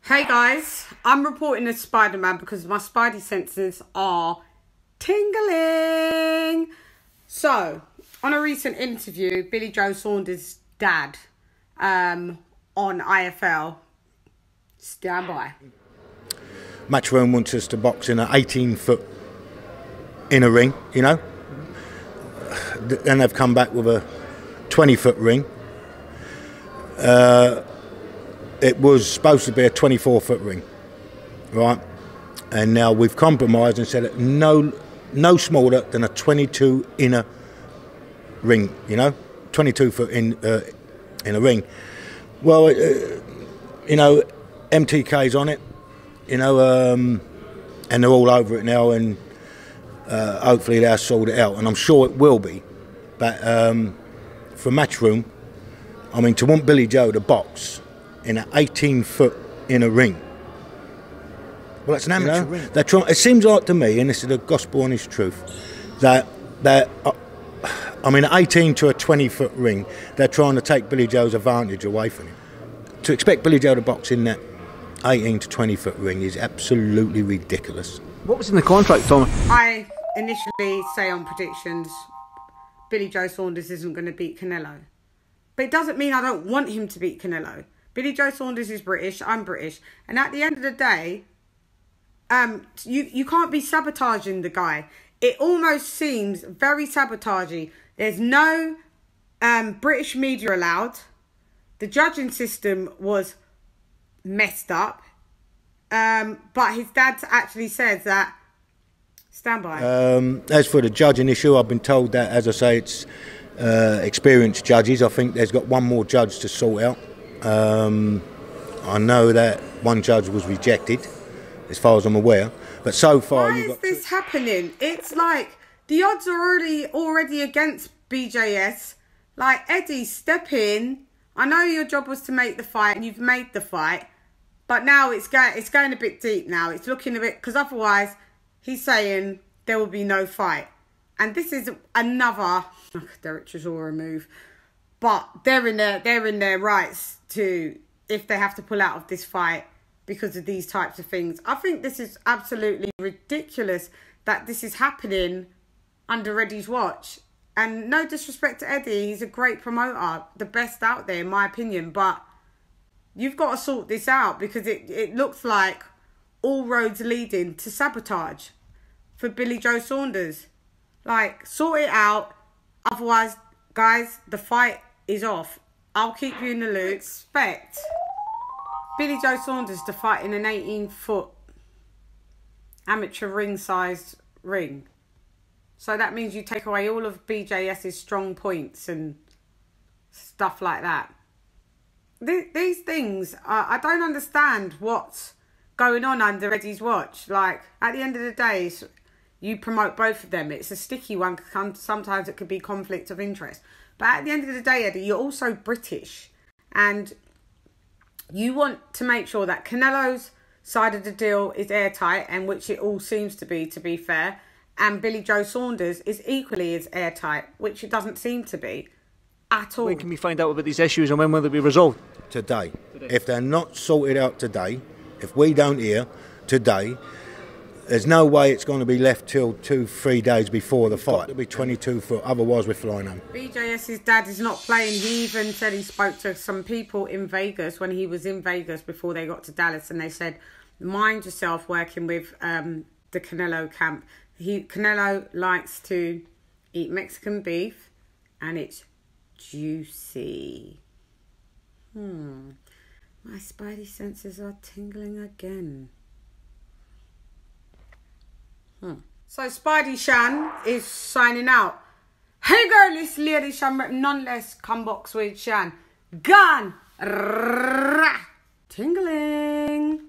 Hey guys, I'm reporting as Spider-Man because my spidey senses are tingling. So, on a recent interview, Billy Joe Saunders' dad on IFL, stand by. Matchroom wants us to box in an 18-foot inner ring, you know. Then they've come back with a 20-foot ring. It was supposed to be a 24-foot ring, right? And now we've compromised and said no smaller than a 22 inner ring, you know, 22-foot in a ring. Well, you know, MTK's on it, you know, and they're all over it now, and hopefully they'll sort it out, and I'm sure it will be. But for Matchroom, I mean, to want Billy Joe to box in an 18-foot inner ring, well, that's an amateur ring. They're trying. It seems like to me, and this is the gospel honest truth, that I mean, 18 to a 20-foot ring, they're trying to take Billy Joe's advantage away from him. To expect Billy Joe to box in that 18 to 20-foot ring is absolutely ridiculous. What was in the contract, Tom? I initially say on predictions, Billy Joe Saunders isn't going to beat Canelo. But it doesn't mean I don't want him to beat Canelo. Billy Joe Saunders is British, I'm British. And at the end of the day, you can't be sabotaging the guy. It almost seems very sabotaging. There's no British media allowed. The judging system was messed up. But his dad actually says that, stand by. As for the judging issue, I've been told that, as I say, it's experienced judges. I think there's got one more judge to sort out. I know that one judge was rejected, as far as I'm aware. But so far, why is this happening? It's like the odds are already against BJS. Like, Eddie, step in. I know your job was to make the fight, and you've made the fight. But now it's going a bit deep now. It's looking a bit, because otherwise he's saying there will be no fight. And this is another director's or move. But they're in their rights to, if they have to pull out of this fight because of these types of things. I think this is absolutely ridiculous that this is happening under Eddie's watch. And no disrespect to Eddie, he's a great promoter, the best out there in my opinion. But you've got to sort this out, because it looks like all roads leading to sabotage for Billy Joe Saunders. Like, sort it out. Otherwise, guys, the fight is off. I'll keep you in the loop. Expect Billy Joe Saunders to fight in an 18-foot amateur ring-sized ring. So that means you take away all of BJS's strong points and stuff like that. These things, I don't understand what's going on under Eddie's watch. Like, at the end of the day, you promote both of them. It's a sticky one. Sometimes it could be conflict of interest. But at the end of the day, Eddie, you're also British. And you want to make sure that Canelo's side of the deal is airtight, and which it all seems to be fair. And Billy Joe Saunders is equally as airtight, which it doesn't seem to be at all. When can we find out about these issues, and when will they be resolved? Today. If they're not sorted out today, if we don't hear today, there's no way it's going to be left till 2-3 days before the fight. It'll be 22 foot, otherwise we're flying home. BJS's dad is not playing. He even said he spoke to some people in Vegas when he was in Vegas before they got to Dallas, and they said, mind yourself working with the Canelo camp. Canelo likes to eat Mexican beef, and it's juicy. My spidey senses are tingling again. So Spidey Shan is signing out. Hey girlies, ladies, Shan, none less, come box with Shan. Gone. Tingling.